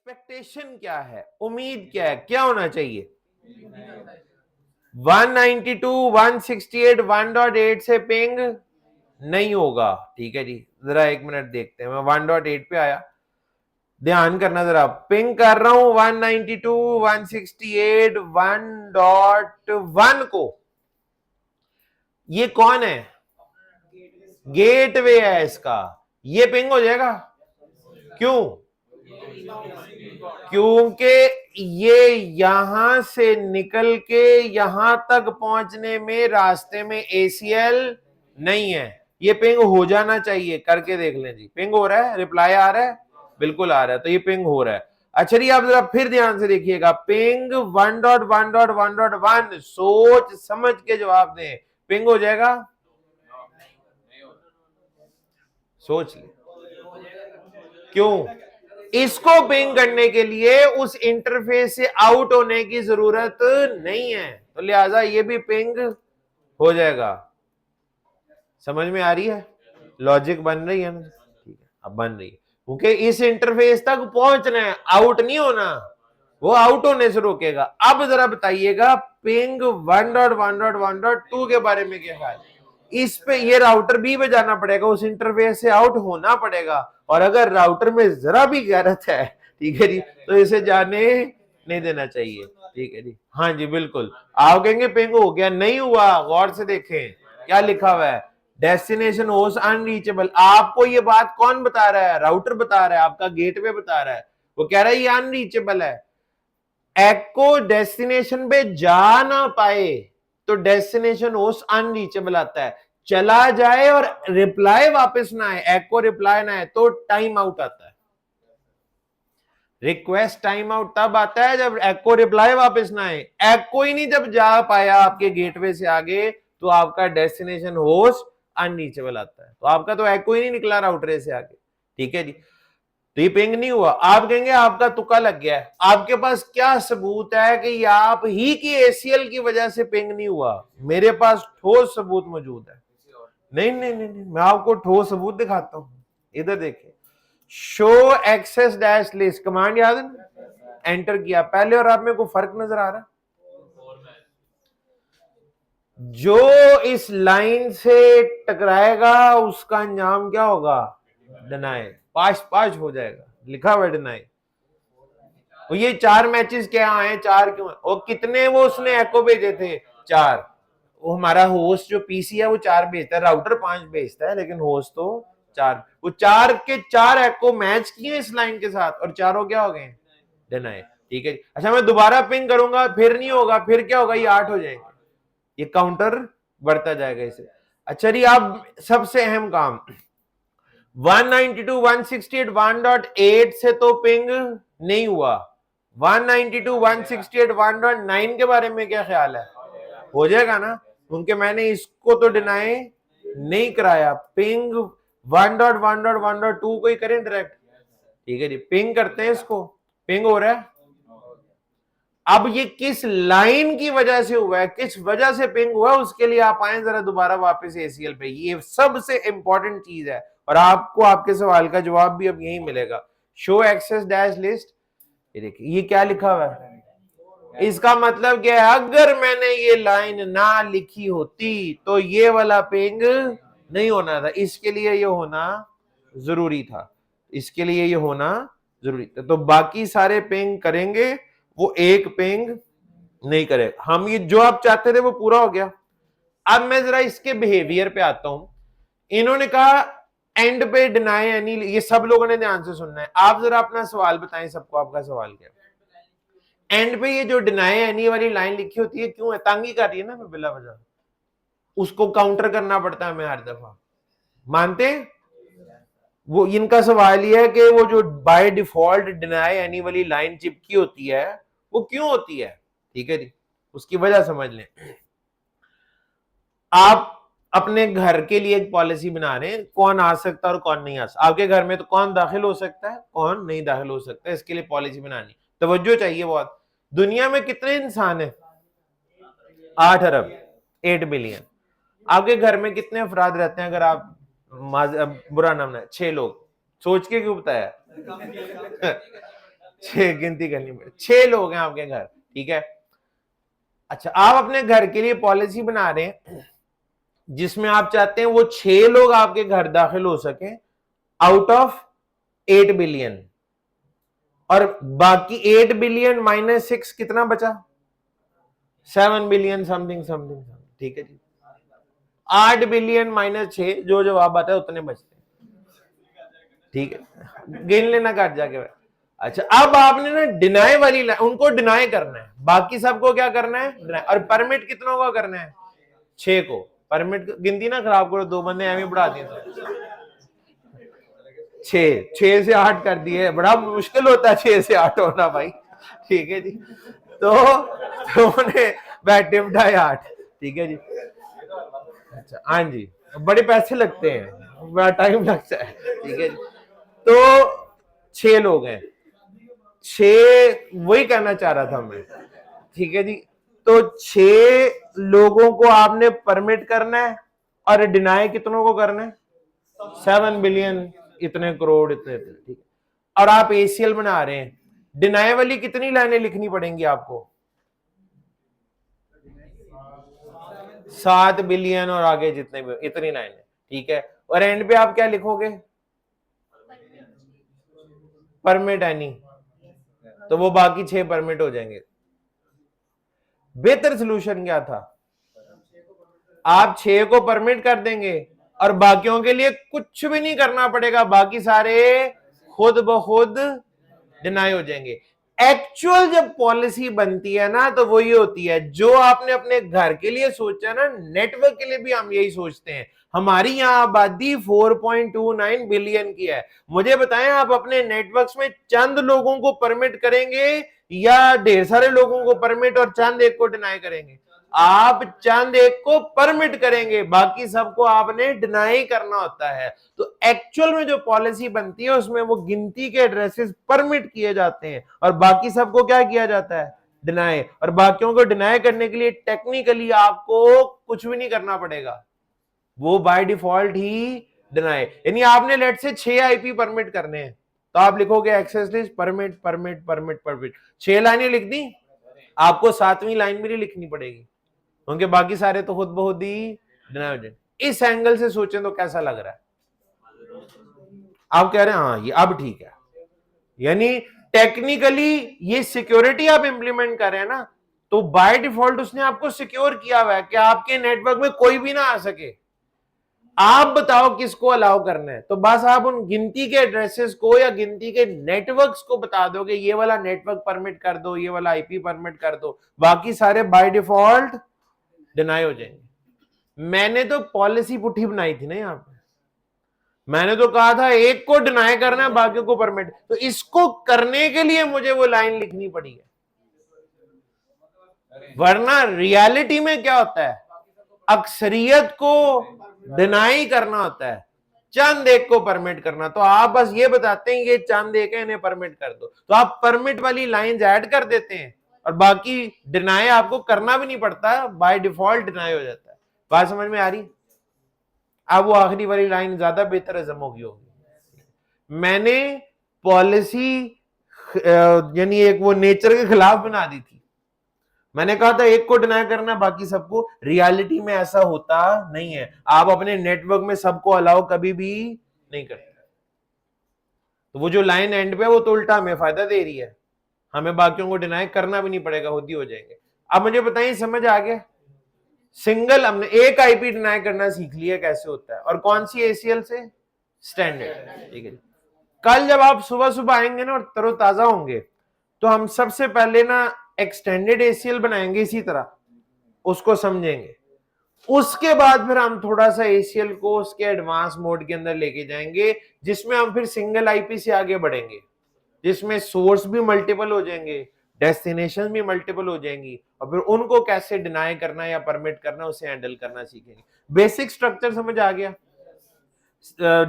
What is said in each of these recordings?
Expectation क्या है, उम्मीद क्या है, क्या होना चाहिए? 192, 168, 1.8 से पिंग नहीं होगा। ठीक है जी, जरा एक मिनट देखते हैं। मैं 1.8 पे आया, ध्यान करना जरा, पिंग कर रहा हूं 192, 168, 1.1 को। ये कौन है? गेटवे है इसका, ये पिंग हो जाएगा। क्यों? क्योंकि ये यहां से निकल के यहां तक पहुंचने में रास्ते में ACL नहीं है। ये पिंग हो जाना चाहिए, करके देख लें जी। पिंग हो रहा है, रिप्लाई आ रहा है, बिल्कुल आ रहा है, तो ये पिंग हो रहा है। अच्छा जी, आप जरा फिर ध्यान से देखिएगा, पिंग 1.1.1.1, सोच समझ के जवाब दें। पिंग हो जाएगा? सोच ले। क्यों? इसको पिंग करने के लिए उस इंटरफेस से आउट होने की जरूरत नहीं है, तो लिहाजा ये भी पिंग हो जाएगा। समझ में आ रही है? लॉजिक बन रही है ना? ठीक है, अब बन रही है, क्योंकि इस इंटरफेस तक पहुंचना है, आउट नहीं होना, वो आउट होने से रोकेगा। अब जरा बताइएगा, पिंग 1.1.1.2 के बारे में क्या ख्याल है? इस पे ये राउटर बी पे जाना पड़ेगा, उस इंटरफेस से आउट होना पड़ेगा, और अगर राउटर में जरा भी गैरत है, ठीक है जी, तो इसे जाने नहीं देना चाहिए। ठीक है जी, हाँ जी बिल्कुल। आप कहेंगे पिंग हो गया, नहीं हुआ, गौर से देखें क्या लिखा हुआ है, डेस्टिनेशन होस्ट अनरीचेबल। आपको ये बात कौन बता रहा है? राउटर बता रहा है, आपका गेटवे बता रहा है। वो कह रहा है ये अनरीचेबल है। एको डेस्टिनेशन पे जा ना पाए तो डेस्टिनेशन होस्ट अनरीचेबल आता है। चला जाए और रिप्लाई वापस ना आए, एको रिप्लाई ना आए, तो टाइम आउट आता है। रिक्वेस्ट टाइम आउट तब आता है जब एको रिप्लाई वापस ना आए। एको ही नहीं जब जा पाया आपके गेटवे से आगे, तो आपका डेस्टिनेशन होस्ट अनरीचेबल आता है। तो आपका तो एको ही नहीं निकला राउटर से आगे। ठीक है जी, तो ये पिंग नहीं हुआ। आप कहेंगे आपका तुक्का लग गया है। आपके पास क्या सबूत है कि आप ही की ACL की वजह से पिंग नहीं हुआ? मेरे पास ठोस सबूत मौजूद है। नहीं नहीं नहीं, नहीं। मैं आपको ठोस सबूत दिखाता हूं, इधर देखिए। Show access dash list command याद है? एंटर किया पहले और आप में को फर्क नजर आ रहा है? जो इस लाइन से टकराएगा उसका अंजाम क्या होगा? डिनाई, पास हो जाएगा, लिखा हुआ डिनाई। तो ये 4 मैचेस क्या आए, 4 क्यों? और कितने वो उसने एको भेजे थे? 4। वो हमारा होस्ट जो पीसी है वो 4 भेजता है, राउटर 5 भेजता है, लेकिन होस्ट तो 4। वो 4 के 4 एको मैच किए इस लाइन के साथ, और चारों क्या हो गए? डिनाई। ठीक है। अच्छा, मैं दोबारा पिंग करूंगा, फिर नहीं होगा, फिर क्या होगा? ये 8 हो जाएंगे, ये काउंटर बढ़ता जाएगा इसे। अच्छा जी, अब सबसे अहम काम, 192, 168, 1.8 से तो पिंग नहीं हुआ। 192, 168, 1.9 के बारे में क्या ख्याल है? हो जाएगा ना, क्योंकि मैंने इसको तो डिनाई नहीं कराया। पिंग 1.1.1.2 को ही करें डायरेक्ट। ठीक है जी, पिंग करते हैं इसको, पिंग हो रहा है। अब ये किस लाइन की वजह से हुआ है, किस वजह से पिंग हुआ, उसके लिए आप आए जरा दोबारा वापस ACL पे। ये सबसे इंपॉर्टेंट चीज है, और आपको आपके सवाल का जवाब भी अब यही मिलेगा। शो एक्सेस डैश लिस्ट, ये देखिए ये क्या लिखा हुआ है। इसका मतलब क्या है? अगर मैंने ये लाइन ना लिखी होती तो ये वाला पिंग नहीं होना था, इसके लिए ये होना जरूरी था, इसके लिए ये होना जरूरी था। तो बाकी सारे पिंग करेंगे, वो एक पिंग नहीं करे। हम ये जो आप चाहते थे वो पूरा हो गया। अब मैं जरा इसके बिहेवियर पे आता हूं। इन्होंने कहा एंड पे डिनाई एनी, ये सब लोगों ने ध्यान से सुनना है। आप जरा अपना सवाल बताएं, सबको आपका सवाल क्या है? एंड पे ये जो डिनाई एनी वाली लाइन लिखी होती है, क्यों है? तंगी कर रही है ना बिला वजह, उसको काउंटर करना पड़ता है हमें हर दफा, मानते हैं? वो इनका सवाल ये है कि वो जो बाय डिफॉल्ट डिनाई एनी वाली लाइन चिपकी होती है, वो क्यों होती है? ठीक है जी, उसकी वजह समझ लें। आप अपने घर के लिए एक पॉलिसी बना रहे हैं, कौन आ सकता है और कौन नहीं आ सकता। आपके घर में तो कौन दाखिल हो सकता है, कौन नहीं दाखिल हो सकता है, इसके लिए पॉलिसी बनानी। तवज्जो चाहिए बहुत। दुनिया में कितने इंसान हैं? 8 अरब, 8 बिलियन। आपके घर में कितने अफराद रहते हैं? अगर आप बुरा नाम ना, 6 लोग। सोच के क्यों बताया? 6 गिनती करनी पड़े, 6 लोग हैं आपके घर, ठीक है। अच्छा, आप अपने घर के लिए पॉलिसी बना रहे हैं जिसमें आप चाहते हैं वो 6 लोग आपके घर दाखिल हो सके आउट ऑफ 8 बिलियन, और बाकी 8 बिलियन माइनस 6 कितना बचा? 7 बिलियन समथिंग समथिंग, ठीक है जी। 8 बिलियन माइनस 6, जो जवाब आता है उतने बचते हैं, ठीक है, गिन लेना काट जाके। अच्छा, अब आपने ना डिनाई वाली उनको डिनाई करना है, बाकी सबको क्या करना है? डिनाई। और परमिट कितनों को करना है? 6 को। परमिट गिनती ना खराब करो, 2 बंदे एम बढ़ा दिए, 6 से 8 कर दिए, बड़ा मुश्किल होता है 6 से 8 होना भाई, ठीक है जी। तो उन्होंने बैठे बिठाए 8, ठीक है जी। अच्छा, हाँ जी, बड़े पैसे लगते हैं, बड़ा टाइम लगता है, ठीक है जी। तो 6 लोग हैं, 6, वही कहना चाह रहा था मैं, ठीक है जी। तो 6 लोगों को आपने परमिट करना है, और डिनाई कितनों को करना है? 7 बिलियन, इतने करोड़, इतने, ठीक है। और आप एसीएल बना रहे हैं, डिनाई वाली कितनी लाइनें लिखनी पड़ेंगी आपको? 7 बिलियन और आगे जितने भी, इतनी लाइनें, ठीक है। और एंड पे आप क्या लिखोगे? परमिट एनी, तो वो बाकी 6 परमिट हो जाएंगे। बेहतर सोल्यूशन क्या था? आप 6 को परमिट कर देंगे और बाकियों के लिए कुछ भी नहीं करना पड़ेगा, बाकी सारे खुद ब खुद डिनाई हो जाएंगे। एक्चुअल जब पॉलिसी बनती है ना, तो वो ये होती है जो आपने अपने घर के लिए सोचा ना, नेटवर्क के लिए भी हम यही सोचते हैं। हमारी यहां आबादी 4.29 बिलियन की है। मुझे बताएं, आप अपने नेटवर्क्स में चंद लोगों को परमिट करेंगे या ढेर सारे लोगों को परमिट और चंद एक को डिनाई करेंगे? आप चंद एक को परमिट करेंगे, बाकी सबको आपने डिनाई करना होता है। तो एक्चुअल में जो पॉलिसी बनती है उसमें वो गिनती के एड्रेसेस परमिट किए जाते हैं और बाकी सबको क्या किया जाता है? डिनाई। और बाकियों को डिनाई करने के लिए टेक्निकली आपको कुछ भी नहीं करना पड़ेगा, वो बाय डिफॉल्ट ही डिनाई। यानी आपने लेट से 6 आईपी परमिट करने हैं, तो आप लिखोगे access list permit permit permit permit, 6 लाइनें लिख दी, आपको 7वीं लाइन भी नहीं लिखनी पड़ेगी, क्योंकि बाकी सारे तो खुद बहुत ही डिनाई हो जाएंगे। इस एंगल से सोचें तो कैसा लग रहा है? आप कह रहे हैं हाँ ये अब ठीक है, यानी टेक्निकली ये सिक्योरिटी आप इंप्लीमेंट कर रहे हैं ना, तो बाय डिफॉल्ट उसने आपको सिक्योर किया हुआ है कि आपके नेटवर्क में कोई भी ना आ सके। आप बताओ किसको अलाउ करना है, तो बस आप उन गिनती के एड्रेसेस को या गिनती के नेटवर्क्स को बता दोगे ये वाला नेटवर्क परमिट कर दो, ये वाला आईपी परमिट कर दो, बाकी सारे बाय डिफॉल्ट डिनाई हो जाएंगे। मैंने तो पॉलिसी पुट्ठी बनाई थी ना यहां पे, मैंने तो कहा था एक को डिनाई करना है बाकियों को परमिट, तो इसको करने के लिए मुझे वो लाइन लिखनी पड़ी है, वरना रियलिटी में क्या होता है, अक्सरियत को डिनाई करना होता है, चंद एक को परमिट करना। तो आप बस ये बताते हैं ये चंद एक है, इन्हें परमिट कर दो, तो आप परमिट वाली लाइंस ऐड कर देते हैं और बाकी डिनाई आपको करना भी नहीं पड़ता, बाय डिफॉल्ट डिनाई हो जाता है। बात समझ में आ रही? अब वो आखिरी वाली लाइन ज्यादा बेहतर हजम होगी। मैंने पॉलिसी यानी एक वो नेचर के खिलाफ बना दी थी, मैंने कहा था एक को डिनाई करना बाकी सबको, रियलिटी में ऐसा होता नहीं है, आप अपने नेटवर्क में सबको अलाउ कभी भी नहीं करते। तो वो जो लाइन एंड पे वो तो उल्टा हमें फायदा दे रही है, हमें बाकियों को डिनाई करना भी नहीं पड़ेगा, खुद ही हो जाएंगे। अब मुझे बताइए समझ आ गया? सिंगल हमने एक आईपी डिनाई करना सीख लिया कैसे होता है, और कौन सी एसीएल से? स्टैंडर्ड, ठीक है। कल जब आप सुबह सुबह आएंगे ना और तरोताजा होंगे, तो हम सबसे पहले ना एक्सटेंडेड एसीएल बनाएंगे, इसी तरह उसको समझेंगे। उसके बाद फिर हम थोड़ा सा एसीएल को उसके एडवांस मोड के अंदर लेके जाएंगे, जिसमें हम फिर सिंगल आईपी से आगे बढ़ेंगे, जिसमें सोर्स भी मल्टीपल हो जाएंगे, डेस्टिनेशन भी मल्टीपल हो जाएंगी, और फिर उनको कैसे डिनाई करना या परमिट करना, उसे हैंडल करना सीखेंगे। बेसिक स्ट्रक्चर समझ आ गया?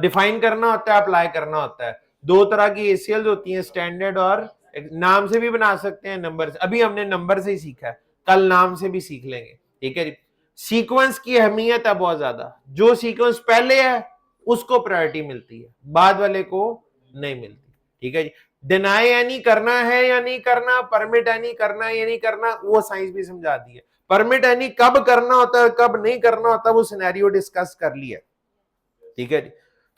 डिफाइन करना होता है, अप्लाई करना होता है। 2 तरह की एसीएल होती हैं, स्टैंडर्ड और नाम से भी बना सकते हैं, नंबर से। अभी हमने नंबर से ही सीखा है, कल नाम से भी सीख लेंगे, ठीक है। सीक्वेंस की अहमियत है बहुत ज्यादा, जो सीक्वेंस पहले है उसको प्रायोरिटी मिलती है, बाद वाले को नहीं मिलती, ठीक है जी। डिनाई एनी करना है या नहीं करना, परमिट एनी करना है या नहीं करना, वो साइंस भी समझा दी है। परमिट एनी कब करना होता है कब नहीं करना होता वो सिनेरियो डिस्कस कर लिया, ठीक है जी।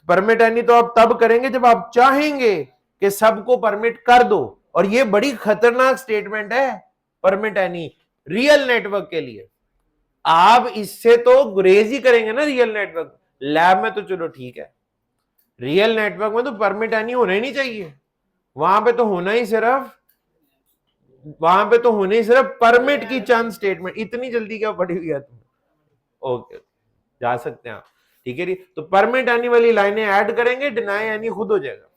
परमिट एनी तो आप तब करेंगे जब आप चाहेंगे कि सबको परमिट कर दो, और ये बड़ी खतरनाक स्टेटमेंट है परमिट एनी रियल नेटवर्क के लिए। आप इससे तो गुरेज ही करेंगे ना रियल नेटवर्क, लैब में तो चलो ठीक है, रियल नेटवर्क में तो परमिट एनी होना ही नहीं चाहिए, वहां पे तो होना ही सिर्फ परमिट की चंद स्टेटमेंट। इतनी जल्दी क्या पढ़ी हुई है तुम? ओके, जा सकते हैं आप, ठीक है जी। तो परमिट एनी वाली लाइनें ऐड करेंगे, डिनाई एनी खुद हो जाएगा।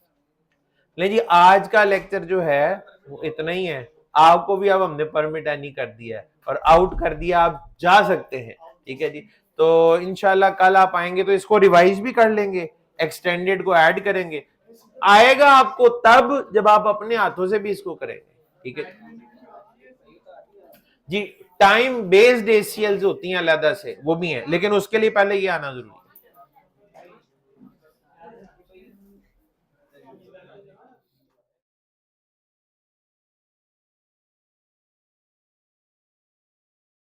ले जी, आज का लेक्चर जो है वो इतना ही है। आपको भी अब हमने परमिट एनी कर दिया है और आउट कर दिया, आप जा सकते हैं, ठीक है जी। तो इंशाल्लाह कल आप आएंगे तो इसको रिवाइज भी कर लेंगे, एक्सटेंडेड को ऐड करेंगे, आएगा आपको तब जब आप अपने हाथों से भी इसको करेंगे, ठीक है जी। टाइम बेस्ड एसीएल्स होती हैं अलग से, वो भी हैं, लेकिन उसके लिए पहले ये आना जरूरी है।